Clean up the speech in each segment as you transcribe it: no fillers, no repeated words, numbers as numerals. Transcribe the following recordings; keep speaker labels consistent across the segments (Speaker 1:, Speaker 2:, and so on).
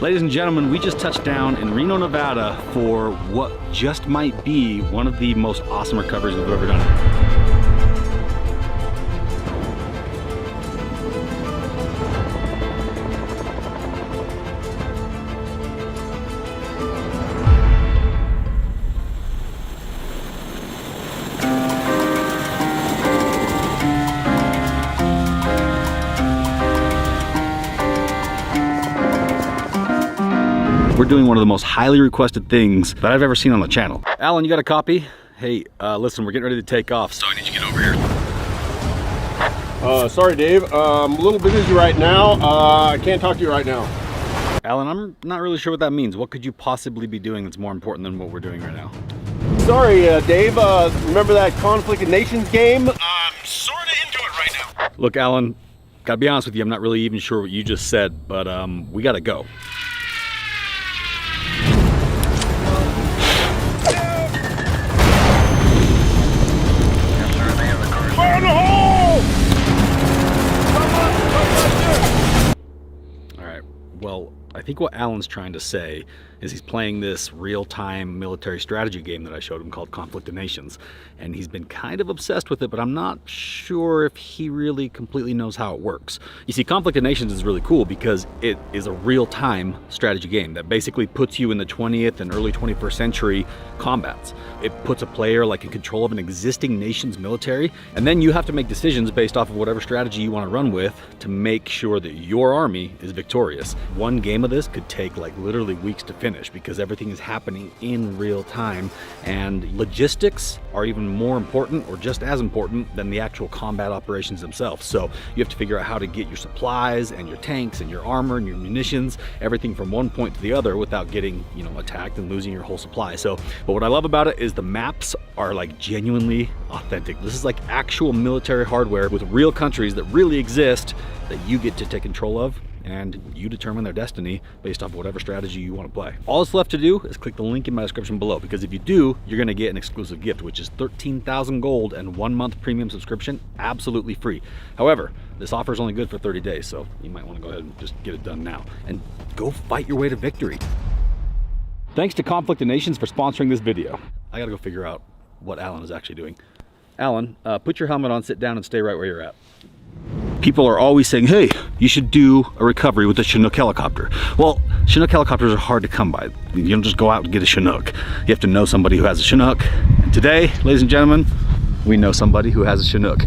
Speaker 1: Ladies and gentlemen, we just touched down in Reno, Nevada for what just might be one of the most awesome recoveries we've ever done. We're doing one of the most highly requested things that I've ever seen on the channel. Alan, you got a copy? Hey, listen, we're getting ready to take off, so I need you to get over here.
Speaker 2: Sorry, Dave. I'm a little bit busy right now. I can't talk to you right now.
Speaker 1: Alan, I'm not really sure what that means. What could you possibly be doing that's more important than what we're doing right now?
Speaker 2: Sorry, Dave. Remember that Conflict of Nations game? I'm sort of into it right now.
Speaker 1: Look, Alan, gotta be honest with you, I'm not really even sure what you just said, but we gotta go. Well, I think what Alan's trying to say is he's playing this real-time military strategy game that I showed him called Conflict of Nations. And he's been kind of obsessed with it, but I'm not sure if he really completely knows how it works. You see, Conflict of Nations is really cool because it is a real-time strategy game that basically puts you in the 20th and early 21st century combats. It puts a player like in control of an existing nation's military, and then you have to make decisions based off of whatever strategy you want to run with to make sure that your army is victorious. One game of this could take like literally weeks to finish because everything is happening in real time, and logistics are even more important or just as important than the actual combat operations themselves. So you have to figure out how to get your supplies and your tanks and your armor and your munitions, everything from one point to the other without getting, you know, attacked and losing your whole supply. So, but what I love about it is the maps are like genuinely authentic. This is like actual military hardware with real countries that really exist that you get to take control of, and you determine their destiny based off whatever strategy you want to play. All that's left to do is click the link in my description below, because if you do, you're going to get an exclusive gift, which is 13,000 gold and 1 month premium subscription, absolutely free. However, this offer is only good for 30 days, so you might want to go ahead and just get it done now and go fight your way to victory. Thanks to Conflict of Nations for sponsoring this video. I gotta go figure out what Alan is actually doing. Alan, put your helmet on, sit down, and stay right where you're at. People are always saying, hey, you should do a recovery with a Chinook helicopter. Well, Chinook helicopters are hard to come by. You don't just go out and get a Chinook. You have to know somebody who has a Chinook. And today, ladies and gentlemen, we know somebody who has a Chinook.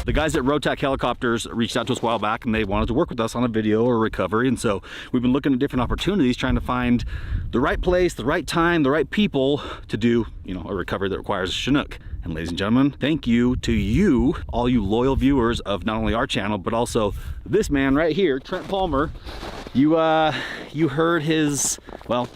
Speaker 1: The guys at Rotac Helicopters reached out to us a while back, and they wanted to work with us on a video or recovery, and so we've been looking at different opportunities, trying to find the right place, the right time, the right people to do, you know, a recovery that requires a Chinook. And ladies and gentlemen, thank you to you, all you loyal viewers of not only our channel, but also this man right here, TrentonPalmer. You heard his, well,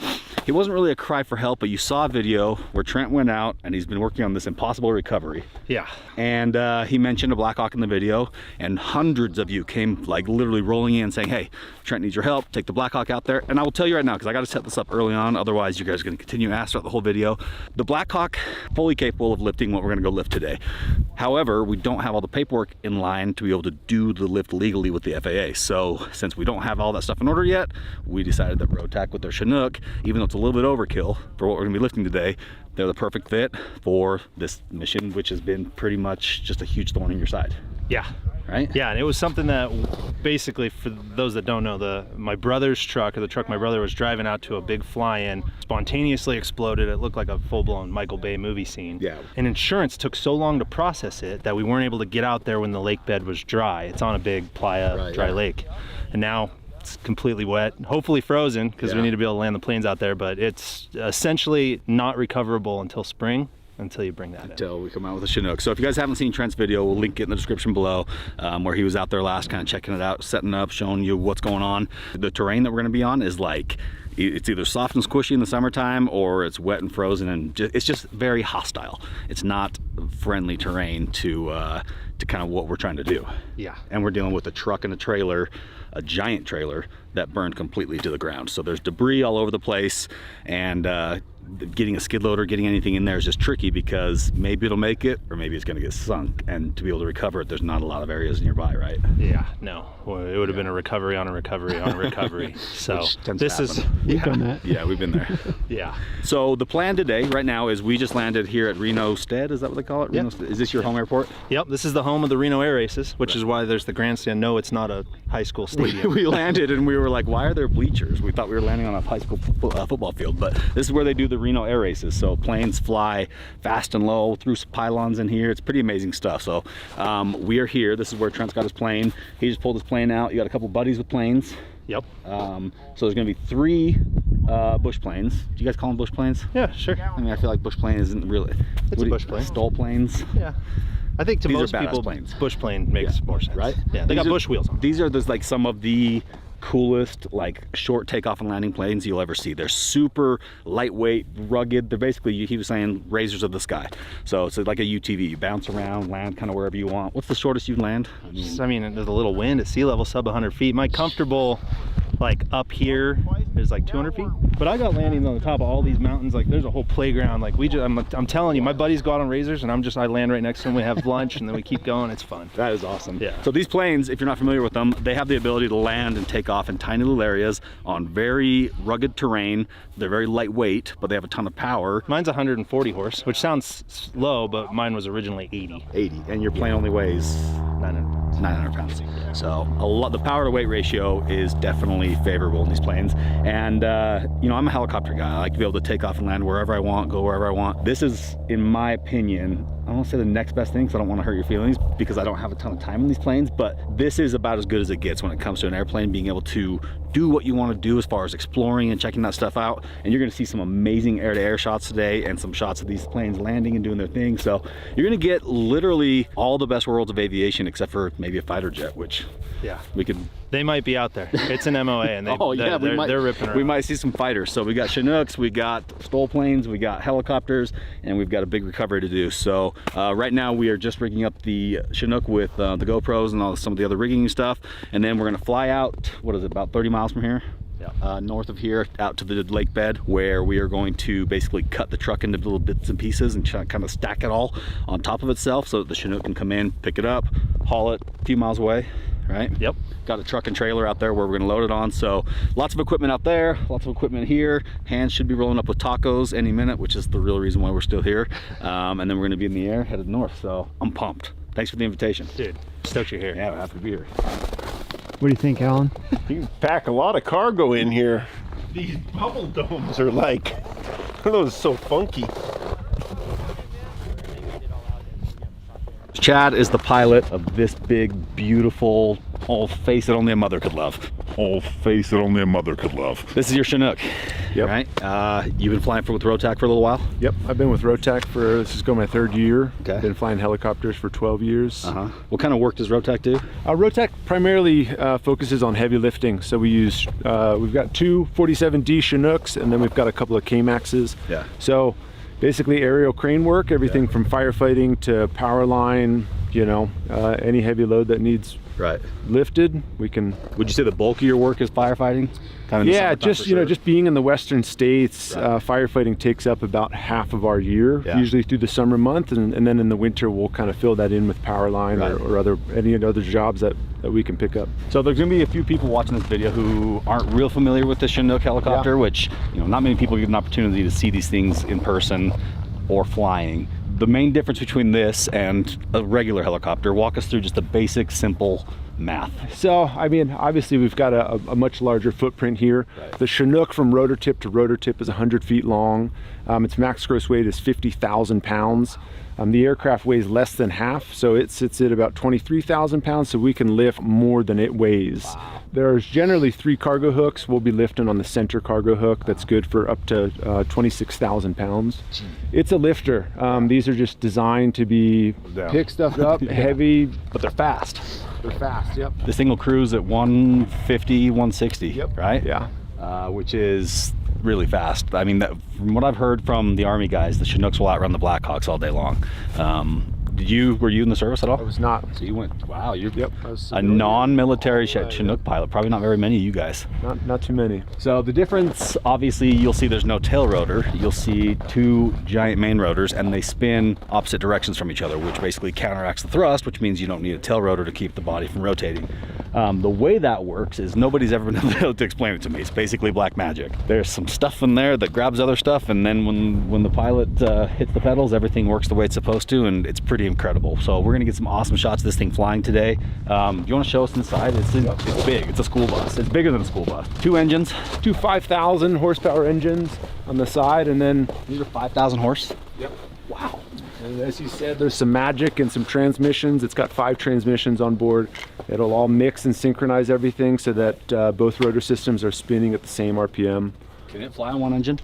Speaker 1: it wasn't really a cry for help, but you saw a video where Trent went out and he's been working on this impossible recovery. Yeah. And he mentioned a Black Hawk in the video, and hundreds of you came like literally rolling in saying, hey, Trent needs your help, take the Black Hawk out there. And I will tell you right now, because I got to set this up early on, otherwise you guys are going to continue to ask throughout the whole video. The Black Hawk, fully capable of lifting what we're going to go lift today. However, we don't have all the paperwork in line to be able to do the lift legally with the FAA. So since we don't have all that stuff in order yet, we decided that Rotac with their Chinook, even though it's a little bit overkill for what we're going to be lifting today, they're the perfect fit for this mission, which has been pretty much just a huge thorn in your side. Yeah. Right?
Speaker 3: Yeah, and it was something that basically, for those that don't know, my brother's truck, or the truck my brother was driving out to a big fly-in, spontaneously exploded. It looked like a full-blown Michael Bay movie scene. Yeah. And insurance took so long to process it that we weren't able to get out there when the lake bed was dry. It's on a big playa, dry lake. And now it's completely wet, hopefully frozen, because we need to be able to land the planes out there, but it's essentially not recoverable until spring. Until you bring that
Speaker 1: until we come out with a Chinook. So if you guys haven't seen Trent's video, we'll link it in the description below, where he was out there last, kind of checking it out, setting up, showing you what's going on. The terrain that we're going to be on is like, it's either soft and squishy in the summertime, or it's wet and frozen, and it's just very hostile. It's not friendly terrain to to kind of what we're trying to do.
Speaker 3: Yeah.
Speaker 1: And we're dealing with a truck and a trailer, a giant trailer that burned completely to the ground. So there's debris all over the place, and getting a skid loader, getting anything in there is just tricky because maybe it'll make it or maybe it's going to get sunk, and to be able to recover it, there's not a lot of areas nearby, right?
Speaker 3: Yeah, no. Well, it would have been a recovery on a recovery on a recovery. So this is,
Speaker 4: we've done that.
Speaker 1: Yeah, we've been there.
Speaker 3: Yeah.
Speaker 1: So the plan today, right now, is we just landed here at Reno Stead. Is that what they call it?
Speaker 3: Yep.
Speaker 1: Reno, is this your home airport?
Speaker 3: Yep, this is the home of the Reno Air Races, which is why there's the grandstand. No, it's not a high school stadium.
Speaker 1: We landed and we were like, why are there bleachers? We thought we were landing on a high school football field, but this is where they do the Reno Air Races. So planes fly fast and low through some pylons in here. It's pretty amazing stuff. So we are here. This is where Trent's got his plane. He just pulled his plane out. You got a couple buddies with planes.
Speaker 3: Yep.
Speaker 1: So there's going to be 3 bush planes. Do you guys call them bush planes?
Speaker 3: Yeah, sure.
Speaker 1: I mean, I feel like bush plane isn't really.
Speaker 3: It's a bush plane.
Speaker 1: Stole planes.
Speaker 3: Yeah. I think to
Speaker 1: These
Speaker 3: most
Speaker 1: are badass
Speaker 3: people,
Speaker 1: planes.
Speaker 3: bush plane makes more sense.
Speaker 1: Right?
Speaker 3: Yeah, they got
Speaker 1: These are-
Speaker 3: bush wheels on.
Speaker 1: These are like some of the coolest like short takeoff and landing planes you'll ever see. They're super lightweight, rugged. They're basically, he was saying, razors of the sky. So it's like a UTV. You bounce around, land kind of wherever you want. What's the shortest you land?
Speaker 3: I mean, there's a little wind at sea level, sub 100 feet. My comfortable, like up here, is like 200 feet. But I got landings on the top of all these mountains. Like there's a whole playground. Like I'm telling you, my buddies go out on razors, and I land right next to them. We have lunch, and then we keep going. It's fun.
Speaker 1: That is awesome.
Speaker 3: Yeah.
Speaker 1: So these planes, if you're not familiar with them, they have the ability to land and take off in tiny little areas on very rugged terrain. They're very lightweight, but they have a ton of power.
Speaker 3: Mine's 140 horse, which sounds low, but mine was originally 80.
Speaker 1: 80, and your plane only weighs 900 pounds. So the power to weight ratio is definitely favorable in these planes. And you know, I'm a helicopter guy. I like to be able to take off and land wherever I want, go wherever I want. This is, in my opinion, I don't want to say the next best thing because I don't want to hurt your feelings because I don't have a ton of time in these planes, but this is about as good as it gets when it comes to an airplane being able to do what you want to do as far as exploring and checking that stuff out. And you're going to see some amazing air-to-air shots today and some shots of these planes landing and doing their thing. So you're going to get literally all the best worlds of aviation except for maybe a fighter jet, which
Speaker 3: yeah,
Speaker 1: we could.
Speaker 3: They might be out there. It's an MOA, and they're ripping around.
Speaker 1: We might see some fighters. So we got Chinooks, we got Stoll planes, we got helicopters, and we've got a big recovery to do. So right now we are just rigging up the Chinook with the GoPros and some of the other rigging and stuff, and then we're gonna fly out. What is it? About 30 miles from here. Yeah. North of here out to the lake bed, where we are going to basically cut the truck into little bits and pieces and kind of stack it all on top of itself so that the Chinook can come in, pick it up, haul it a few miles away. Right?
Speaker 3: Yep.
Speaker 1: Got a truck and trailer out there where we're gonna load it on. So lots of equipment out there, lots of equipment here. Hands should be rolling up with tacos any minute, which is the real reason why we're still here. And then we're gonna be in the air headed north. So I'm pumped. Thanks for the invitation.
Speaker 3: Dude, stoked you're here.
Speaker 1: Yeah, we're happy to be here.
Speaker 4: What do you think, Alan?
Speaker 2: You can pack a lot of cargo in here. These bubble domes are like, those are so funky.
Speaker 1: Chad is the pilot of this big, beautiful, whole face that only a mother could love.
Speaker 5: Whole face that only a mother could love.
Speaker 1: This is your Chinook.
Speaker 2: Yep.
Speaker 1: Right? You've been flying with Rotac for a little while?
Speaker 4: Yep, I've been with Rotac for, this is going my 3rd year.
Speaker 1: Okay.
Speaker 4: Been flying helicopters for 12 years.
Speaker 1: What kind of work does Rotac do?
Speaker 4: Rotac primarily focuses on heavy lifting. So we use, we've got 2 47D Chinooks, and then we've got a couple of K-Maxes.
Speaker 1: Yeah.
Speaker 4: So basically aerial crane work, everything from firefighting to power line, you know, any heavy load that needs lifted, we can.
Speaker 1: Would you say the bulk of your work is firefighting?
Speaker 4: Yeah, just, you know, just being in the western states, firefighting takes up about half of our year, usually through the summer month, and then in the winter we'll kind of fill that in with power line or any other jobs that we can pick up.
Speaker 1: So there's gonna be a few people watching this video who aren't real familiar with the Chinook helicopter, which, you know, not many people get an opportunity to see these things in person or flying. The main difference between this and a regular helicopter, walk us through just the basic, simple math.
Speaker 4: So, I mean, obviously we've got a much larger footprint here. The Chinook from rotor tip to rotor tip is 100 feet long. Its max gross weight is 50,000 pounds. The aircraft weighs less than half, so it sits at about 23,000 pounds, so we can lift more than it weighs. Wow. There's generally 3 cargo hooks. We'll be lifting on the center cargo hook. That's good for up to 26,000 pounds. It's a lifter. These are just designed to be pick stuff up, heavy.
Speaker 1: But they're fast.
Speaker 4: They're fast, yep.
Speaker 1: This thing will cruise at 150, 160, right?
Speaker 4: Yeah.
Speaker 1: Which is really fast. I mean, from what I've heard from the Army guys, the Chinooks will outrun the Blackhawks all day long. were you in the service at all?
Speaker 4: I was not.
Speaker 1: So you went, wow, you're
Speaker 4: I was
Speaker 1: a non-military Chinook pilot. Probably not very many of you guys.
Speaker 4: Not too many.
Speaker 1: So the difference, obviously, you'll see there's no tail rotor. You'll see two giant main rotors, and they spin opposite directions from each other, which basically counteracts the thrust, which means you don't need a tail rotor to keep the body from rotating. The way that works is nobody's ever been able to explain it to me. It's basically black magic. There's some stuff in there that grabs other stuff, and then when the pilot hits the pedals, everything works the way it's supposed to, and it's pretty incredible. So we're gonna get some awesome shots of this thing flying today. You wanna show us inside? It's big, it's a school bus. It's bigger than a school bus. Two engines.
Speaker 4: Two 5,000 horsepower engines on the side, and then
Speaker 1: These are 5,000 horse?
Speaker 4: Yep.
Speaker 1: Wow.
Speaker 4: And as you said, there's some magic and some transmissions. It's got 5 transmissions on board. It'll all mix and synchronize everything so that both rotor systems are spinning at the same RPM.
Speaker 1: Can it fly on one engine?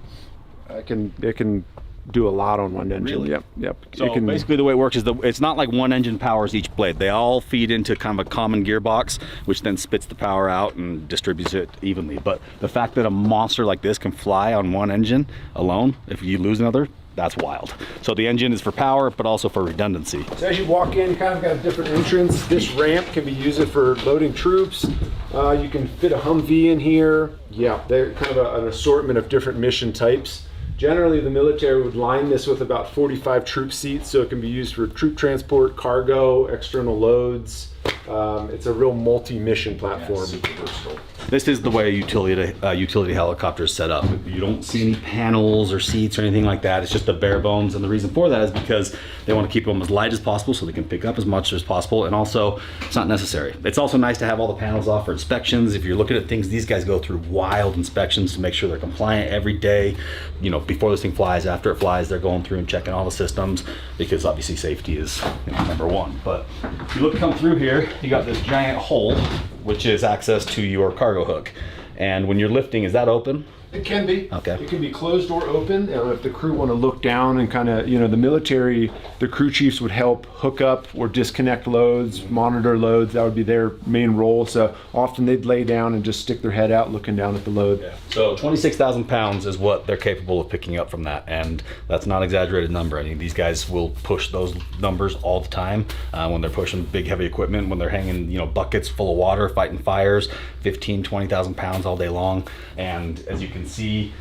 Speaker 4: It can do a lot on one engine.
Speaker 1: Really?
Speaker 4: Yep.
Speaker 1: So basically the way it works is it's not like one engine powers each blade. They all feed into kind of a common gearbox, which then spits the power out and distributes it evenly. But the fact that a monster like this can fly on one engine alone, if you lose another, that's wild. So the engine is for power, but also for redundancy.
Speaker 4: So as you walk in, you kind of got a different entrance. This ramp can be used for loading troops. You can fit a Humvee in here. Yeah, they're kind of an assortment of different mission types. Generally, the military would line this with about 45 troop seats, so it can be used for troop transport, cargo, external loads. It's a real multi-mission platform.
Speaker 1: Yeah, this is the way utility helicopter is set up. You don't see any panels or seats or anything like that. It's just the bare bones, and the reason for that is because they want to keep them as light as possible so they can pick up as much as possible, and also it's not necessary. It's also nice to have all the panels off for inspections. If you're looking at things, these guys go through wild inspections to make sure they're compliant every day. You know, before this thing flies, after it flies, they're going through and checking all the systems, because obviously safety is number one. But if you come through here, you got this giant hole, which is access to your cargo hook. And when you're lifting, is that open?
Speaker 4: It can be.
Speaker 1: Okay.
Speaker 4: It can be closed or open. If the crew want to look down and kind of, the military, the crew chiefs would help hook up or disconnect loads, monitor loads. That would be their main role. So often they'd lay down and just stick their head out looking down at the load.
Speaker 1: Yeah. So 26,000 pounds is what they're capable of picking up from that. And that's not an exaggerated number. I mean, these guys will push those numbers all the time when they're pushing big, heavy equipment, when they're hanging, buckets full of water, fighting fires, 15, 20,000 pounds all day long. And as you can see,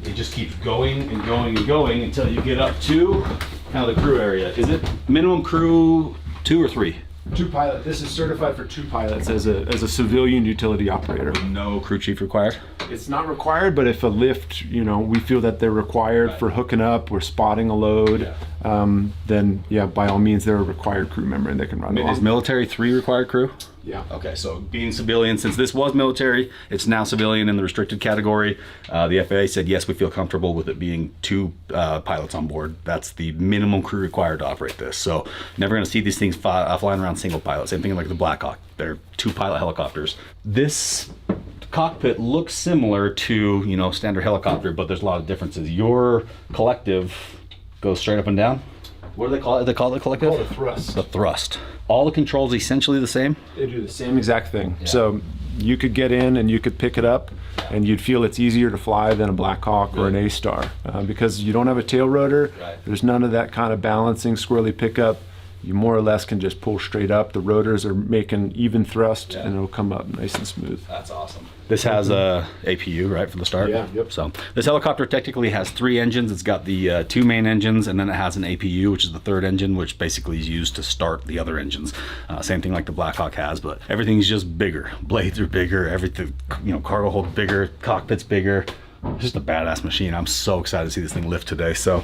Speaker 1: it just keeps going and going and going until you get up to kind of the crew area. Is it minimum crew 2 or 3?
Speaker 4: 2 pilots. This is certified for 2 pilots as a civilian utility operator.
Speaker 1: No crew chief required?
Speaker 4: It's not required, but if a lift, we feel that they're required for hooking up or spotting a load, then yeah, by all means, they're a required crew member and they can run along.
Speaker 1: Is military 3 required crew?
Speaker 4: Yeah.
Speaker 1: Okay, so being civilian, since this was military, it's now civilian in the restricted category. The FAA said, yes, we feel comfortable with it being 2 pilots on board. That's the minimum crew required to operate this. So never gonna see these things flying around single pilot. Same thing like the Black Hawk. They're 2 pilot helicopters. This cockpit looks similar to, standard helicopter, but there's a lot of differences. Your collective goes straight up and down. What do they call it? They call it the collective?
Speaker 4: Called a thrust.
Speaker 1: The thrust. All the controls essentially the same?
Speaker 4: They do the same exact thing. Yeah. So you could get in and you could pick it up and you'd feel it's easier to fly than a Black Hawk or an A-Star because you don't have a tail rotor. Right. There's none of that kind of balancing, squirrely pickup. You more or less can just pull straight up. The rotors are making even thrust and it'll come up nice and smooth.
Speaker 1: That's awesome. This has a APU, right, from the start?
Speaker 4: Yeah, yep.
Speaker 1: So this helicopter technically has 3 engines. It's got the 2 main engines, and then it has an APU, which is the 3rd engine, which basically is used to start the other engines. Same thing like the Black Hawk has, but everything's just bigger. Blades are bigger, everything, cargo hold bigger, cockpit's bigger. It's just a badass machine. I'm so excited to see this thing lift today. So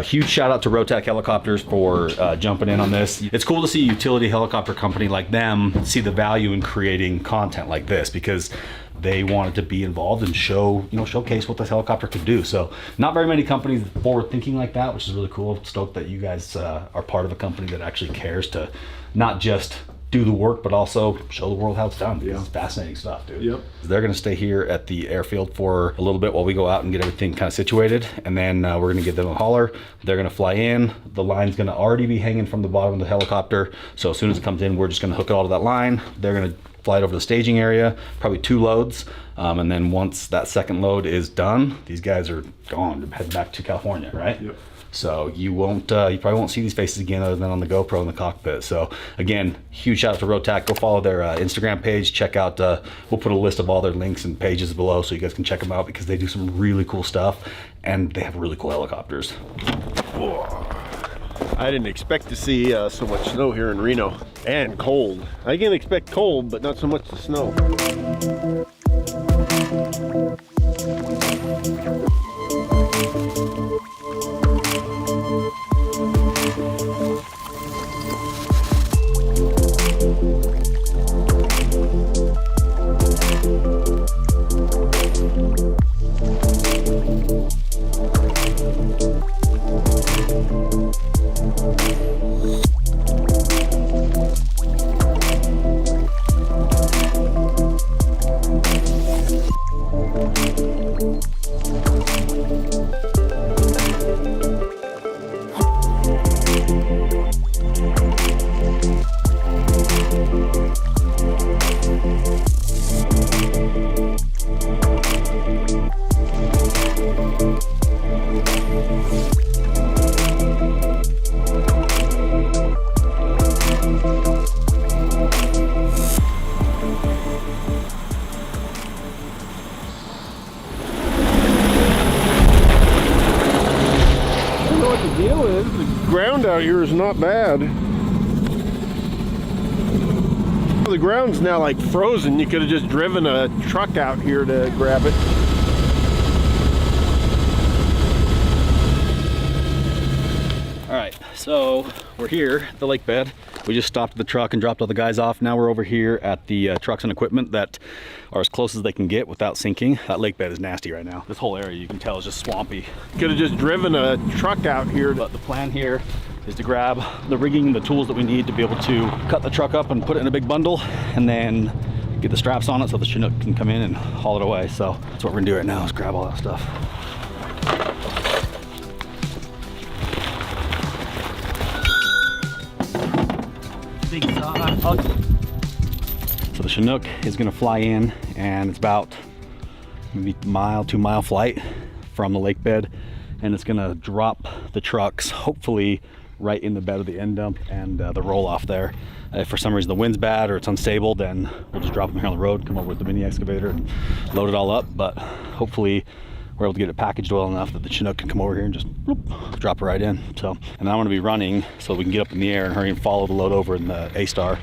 Speaker 1: huge shout out to Rotac Helicopters for jumping in on this. It's cool to see a utility helicopter company like them see the value in creating content like this, because they wanted to be involved and showcase what this helicopter could do. So not very many companies forward thinking like that, which is really cool. I'm stoked that you guys are part of a company that actually cares to not just do the work, but also show the world how it's done. Yeah. It's fascinating stuff, dude.
Speaker 4: Yep.
Speaker 1: They're gonna stay here at the airfield for a little bit while we go out and get everything kind of situated. And then we're gonna give them a hauler. They're gonna fly in. The line's gonna already be hanging from the bottom of the helicopter. So as soon as it comes in, we're just gonna hook it all to that line. They're gonna fly it over the staging area, probably 2 loads. And then once that 2nd load is done, these guys are gone to head back to California, right?
Speaker 4: Yep.
Speaker 1: So you probably won't see these faces again other than on the GoPro in the cockpit. So again, huge shout out to Rotac. Go follow their Instagram page. Check out, we'll put a list of all their links and pages below so you guys can check them out, because they do some really cool stuff and they have really cool helicopters.
Speaker 2: I didn't expect to see so much snow here in Reno, and cold. I can expect cold, but not so much the snow. Out here is not bad. The ground's now like frozen. You could have just driven a truck out here to grab it.
Speaker 1: All right, so we're here at the lake bed. We just stopped the truck and dropped all the guys off. Now we're over here at the trucks and equipment that are as close as they can get without sinking. That lake bed is nasty right now. This whole area, you can tell, is just swampy.
Speaker 2: Could have just driven a truck out here.
Speaker 1: But the plan here is to grab the rigging, the tools that we need to be able to cut the truck up and put it in a big bundle, and then get the straps on it so the Chinook can come in and haul it away. So that's what we're gonna do right now, is grab all that stuff. Big so the Chinook is gonna fly in, and it's about maybe mile, 2 mile flight from the lake bed, and it's gonna drop the trucks hopefully right in the bed of the end dump and the roll off there. If for some reason the wind's bad or it's unstable, then we'll just drop them here on the road, come over with the mini excavator and load it all up. But hopefully we're able to get it packaged well enough that the Chinook can come over here and just bloop, drop it right in. So, and I want to be running so we can get up in the air and hurry and follow the load over in the A-Star,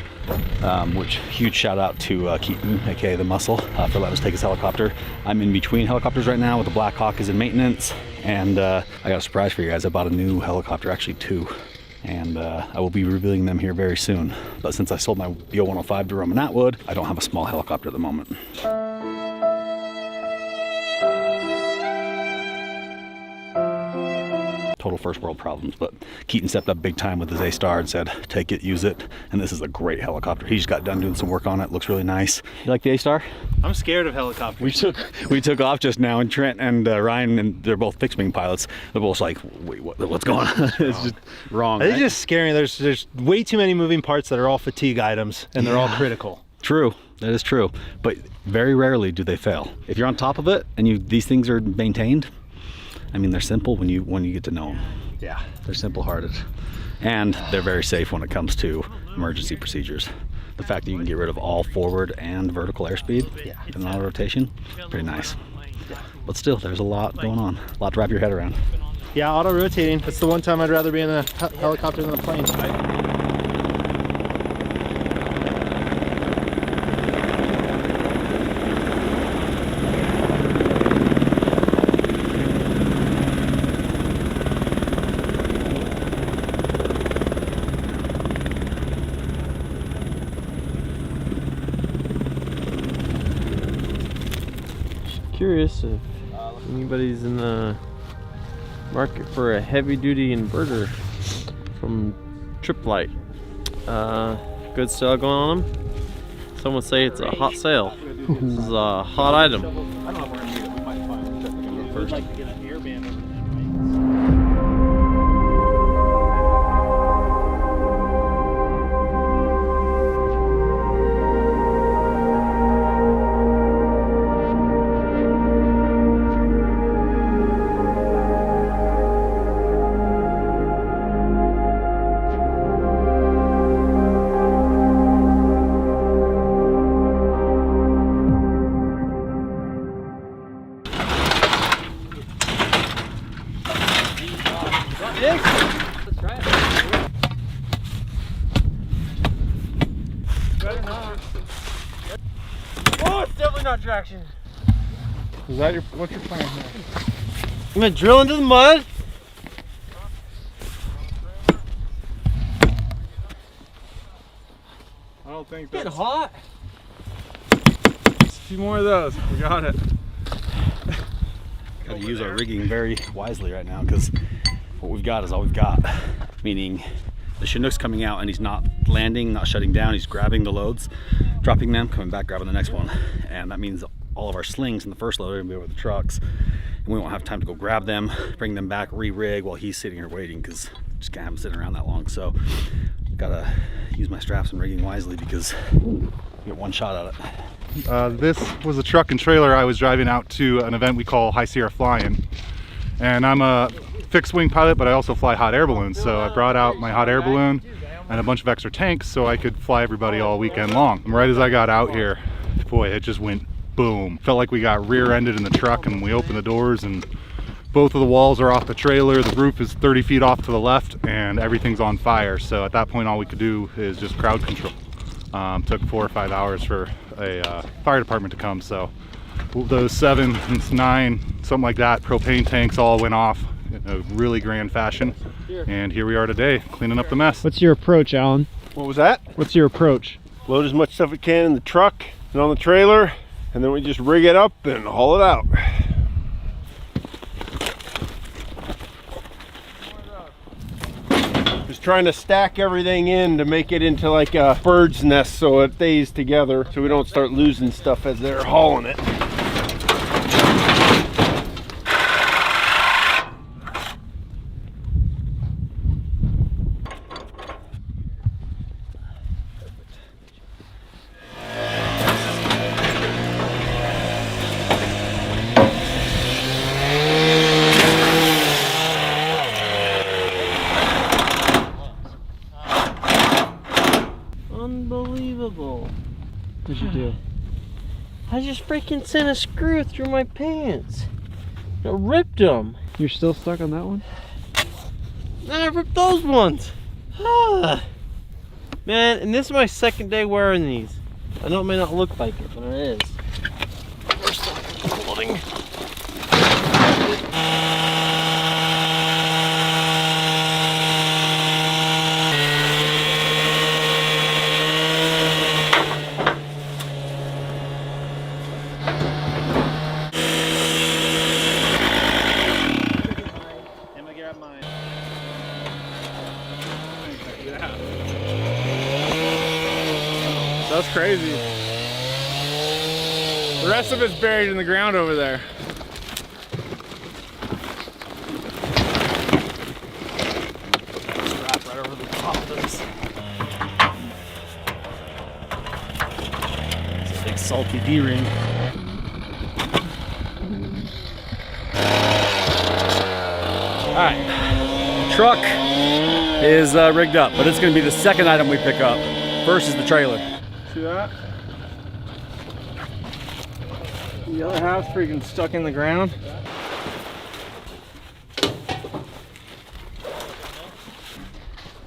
Speaker 1: which huge shout out to Keaton, aka the Muscle, for letting us take his helicopter. I'm in between helicopters right now with the Black Hawk is in maintenance, and I got a surprise for you guys. I bought a new helicopter, actually 2. And I will be revealing them here very soon. But since I sold my BO-105 to Roman Atwood, I don't have a small helicopter at the moment. Total first world problems, but Keaton stepped up big time with his A-Star and said, take it, use it. And this is a great helicopter. He just got done doing some work on it. Looks really nice. You like the A-Star?
Speaker 3: I'm scared of helicopters.
Speaker 1: We took off just now, and Trent and Ryan, and they're both fixed wing pilots. They're both like, wait, what's going on? It's just wrong.
Speaker 3: They
Speaker 1: right?
Speaker 3: just scare me. There's way too many moving parts that are all fatigue items, and they're all critical.
Speaker 1: True, that is true. But very rarely do they fail. If you're on top of it and these things are maintained, I mean, they're simple when you get to know them.
Speaker 3: Yeah,
Speaker 1: they're simple-hearted, and they're very safe when it comes to emergency procedures. The fact that you can get rid of all forward and vertical airspeed in auto rotation, pretty nice. But still, there's a lot going on, a lot to wrap your head around.
Speaker 3: Yeah, auto rotating. That's the one time I'd rather be in a helicopter than a plane.
Speaker 6: Curious if anybody's in the market for a heavy-duty inverter from Triplight. Good sale going on them. Some would say it's a hot sale. This is a hot item.
Speaker 1: I don't know if we're gonna need it. We might find it. Check first.
Speaker 3: Like to get an airband.
Speaker 6: Oh, it's definitely not traction.
Speaker 7: Is that what's your plan here?
Speaker 6: I'm gonna drill into the mud.
Speaker 7: I don't think
Speaker 6: It's getting
Speaker 7: that's...
Speaker 6: hot.
Speaker 7: A few more of those. We got it.
Speaker 1: Got to use our rigging very wisely right now because what we've got is all we've got. Meaning the Chinook's coming out and he's not landing, not shutting down. He's grabbing the loads, dropping them, coming back, grabbing the next one. And that means all of our slings in the first load are gonna be over the trucks. And we won't have time to go grab them, bring them back, re-rig while he's sitting here waiting because just can't have him sitting around that long. So gotta use my straps and rigging wisely because you get one shot at it.
Speaker 8: This was a truck and trailer I was driving out to an event we call High Sierra Flying. And I'm a fixed wing pilot, but I also fly hot air balloons. So I brought out my hot air balloon and a bunch of extra tanks so I could fly everybody all weekend long. And right as I got out here, boy, it just went boom. Felt like we got rear-ended in the truck, and we opened the doors and both of the walls are off the trailer. The roof is 30 feet off to the left and everything's on fire. So at that point, all we could do is just crowd control. Took 4 or 5 hours for a fire department to come. So those 7, 9, something like that, propane tanks all went off in a really grand fashion. And here we are today, cleaning up the mess.
Speaker 6: What's your approach, Alan?
Speaker 2: What was that?
Speaker 6: What's your approach?
Speaker 2: Load as much stuff as we can in the truck and on the trailer, and then we just rig it up and haul it out. Just trying to stack everything in to make it into like a bird's nest so it stays together so we don't start losing stuff as they're hauling it.
Speaker 6: Unbelievable. What'd you do? I just freaking sent a screw through my pants. I ripped them.
Speaker 7: You're still stuck on that one?
Speaker 6: Then I ripped those ones. Man, and this is my second day wearing these. I know it may not look like it, but it is. We're still holding.
Speaker 7: That's crazy. The rest of it's buried in the ground over there.
Speaker 1: Wrap right over the top of this. It's a big salty D-ring. Alright, the truck is rigged up, but it's going to be the second item we pick up. First is the trailer.
Speaker 7: See that? The other half's freaking stuck in the ground.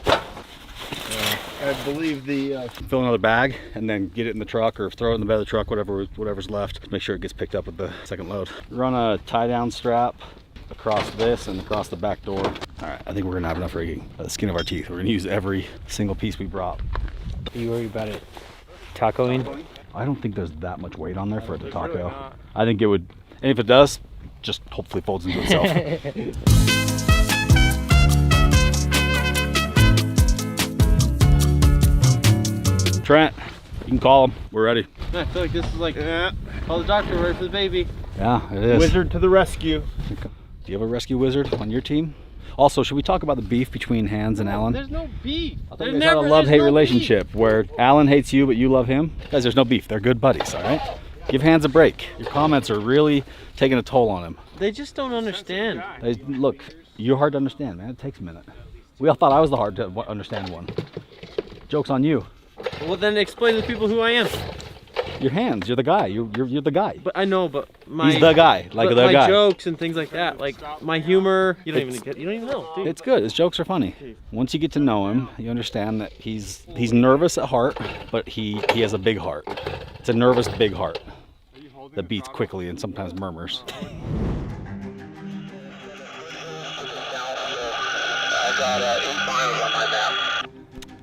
Speaker 2: I believe the
Speaker 1: Fill another bag and then get it in the truck or throw it in the bed of the truck, whatever's left. Make sure it gets picked up with the second load. Run a tie down strap across this and across the back door. All right, I think we're gonna have enough rigging by the skin of our teeth. We're gonna use every single piece we brought.
Speaker 6: Are you worried about it tacoing?
Speaker 1: I don't think there's that much weight on there for it to taco. I think it would, and if it does, just hopefully folds into itself. Trent, you can call him. We're ready.
Speaker 6: I feel like this is like, call the doctor, ready for the baby.
Speaker 1: Yeah, it is.
Speaker 2: wizard to the rescue.
Speaker 1: Do you have a rescue wizard on your team? Also, should we talk about the beef between Hans and Alan?
Speaker 6: There's no beef.
Speaker 1: I thought you guys had a love-hate relationship where Alan hates you, but you love him. Guys, there's no beef. They're good buddies, all right? Give Hans a break. Your comments are really taking a toll on him.
Speaker 6: They just don't understand.
Speaker 1: Look, you're hard to understand, man. It takes a minute. We all thought I was the hard to understand one. Joke's on you.
Speaker 6: Well, then explain to the people who I am.
Speaker 1: Your hands. You're the guy. You're the guy.
Speaker 6: But I know, but my
Speaker 1: He's the guy. Like
Speaker 6: but
Speaker 1: the
Speaker 6: my
Speaker 1: guy.
Speaker 6: jokes and things like that, like my humor. You don't even know, dude.
Speaker 1: It's good. His jokes are funny. Once you get to know him, you understand that he's nervous at heart, but he has a big heart. It's a nervous big heart that beats quickly and sometimes murmurs.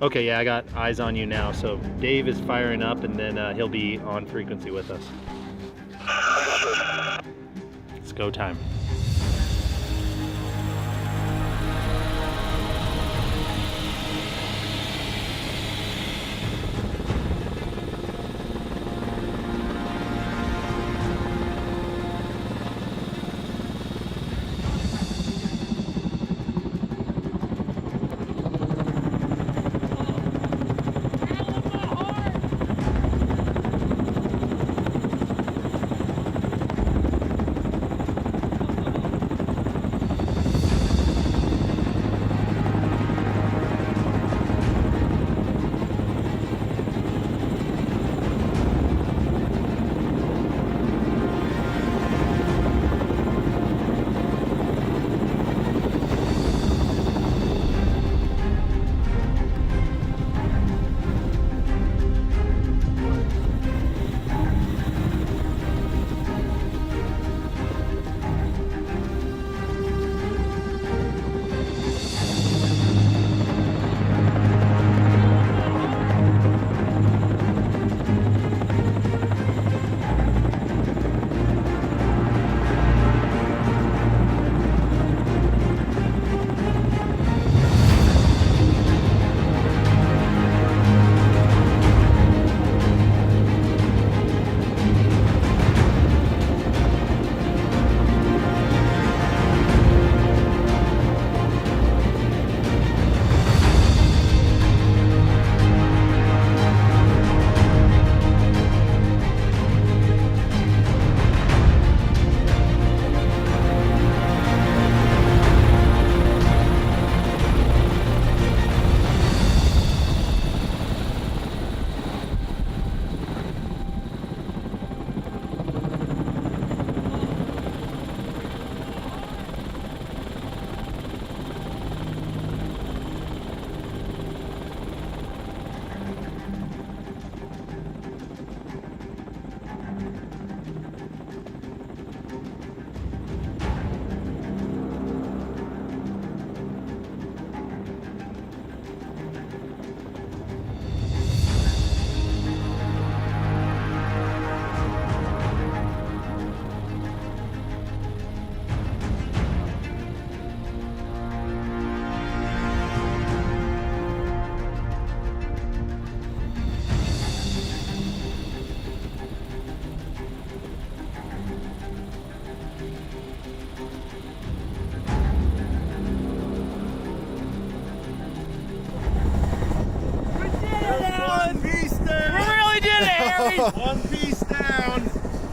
Speaker 3: Okay, yeah, I got eyes on you now. So Dave is firing up, and then he'll be on frequency with us. It's go time.
Speaker 6: One piece down.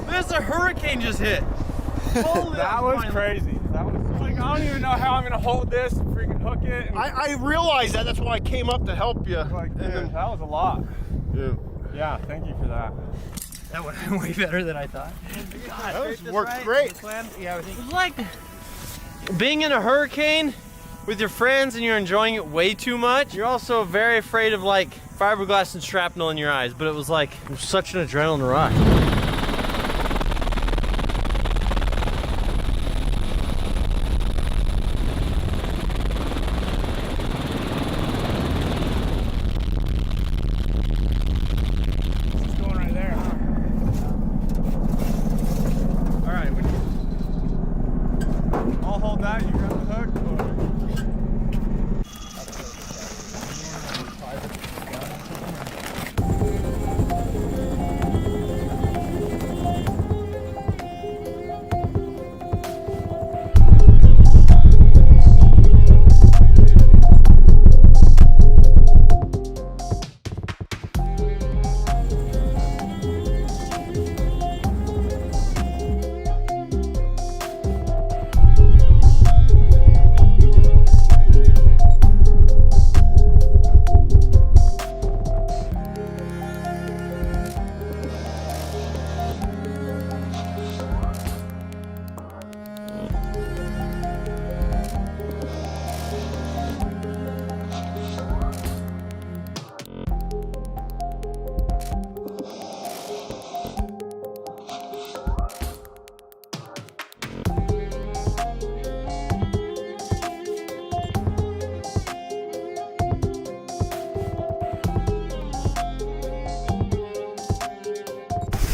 Speaker 6: There's a hurricane just hit. Holy
Speaker 7: that was crazy. That was like, I don't even know how I'm gonna hold this and freaking hook it. And
Speaker 2: I realized that. That's why I came up to help you.
Speaker 7: like, dude, that was a lot.
Speaker 2: Yeah.
Speaker 7: Yeah, thank you for that.
Speaker 6: That went way better than I thought. God,
Speaker 2: That worked great.
Speaker 6: Yeah, it was like being in a hurricane with your friends and you're enjoying it way too much. You're also very afraid of like fiberglass and shrapnel in your eyes, but it was such an adrenaline rush.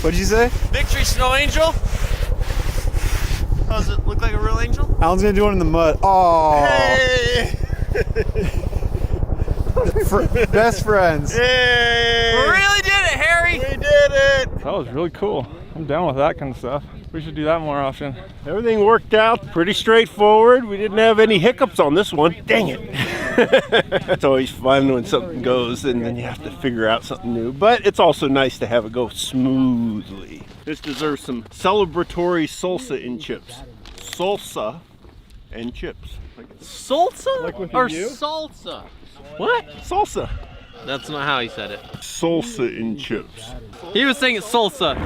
Speaker 7: What'd you say?
Speaker 6: Victory Snow Angel. Does it look like a real angel?
Speaker 7: Alan's gonna do one in the mud. Oh.
Speaker 6: Hey!
Speaker 7: Best friends.
Speaker 6: Hey! We really did it, Harry! We did it!
Speaker 7: That was really cool. I'm down with that kind of stuff. We should do that more often.
Speaker 2: Everything worked out pretty straightforward. We didn't have any hiccups on this one. Dang it. It's always fun when something goes and then you have to figure out something new. But it's also nice to have it go smoothly. This deserves some celebratory salsa and chips. Salsa and chips.
Speaker 6: Salsa
Speaker 2: Like with
Speaker 6: or
Speaker 2: you?
Speaker 6: salsa? What?
Speaker 2: Salsa.
Speaker 6: That's not how he said it.
Speaker 2: Salsa and chips.
Speaker 6: He was saying it's salsa.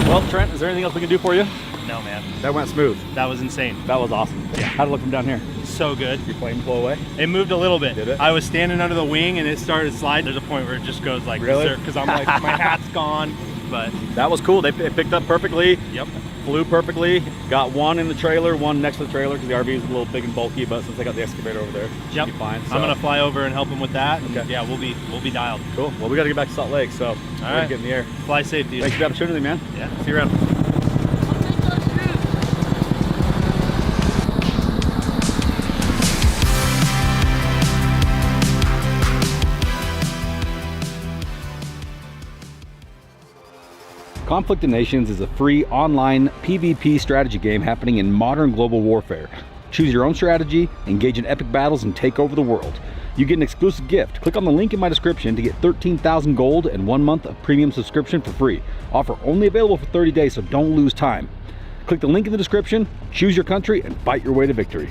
Speaker 1: Well, Trent, is there anything else we can do for you?
Speaker 3: No, man.
Speaker 1: That went smooth.
Speaker 3: That was insane.
Speaker 1: That was awesome. Yeah. How'd it look from down here?
Speaker 3: So good.
Speaker 1: Your plane flew away?
Speaker 3: It moved a little bit.
Speaker 1: Did it?
Speaker 3: I was standing under the wing and it started to slide. There's a point where it just goes like,
Speaker 1: really?
Speaker 3: Because I'm like, my hat's gone. But
Speaker 1: that was cool. They picked up perfectly.
Speaker 3: Yep.
Speaker 1: Flew perfectly. Got one in the trailer, one next to the trailer because the RV is a little big and bulky. But since they got the excavator over there,
Speaker 3: yep.
Speaker 1: be fine. So.
Speaker 3: I'm gonna fly over and help them with that. And
Speaker 1: okay.
Speaker 3: Yeah, we'll be dialed.
Speaker 1: Cool. Well, we got to get back to Salt Lake, so all right, get in the air.
Speaker 3: Fly safe, dude.
Speaker 1: Thanks for the opportunity, man.
Speaker 3: Yeah.
Speaker 1: See you around. Conflict of Nations is a free online PvP strategy game happening in modern global warfare. Choose your own strategy, engage in epic battles, and take over the world. You get an exclusive gift. Click on the link in my description to get 13,000 gold and 1 month of premium subscription for free. Offer only available for 30 days, so don't lose time. Click the link in the description, choose your country, and fight your way to victory.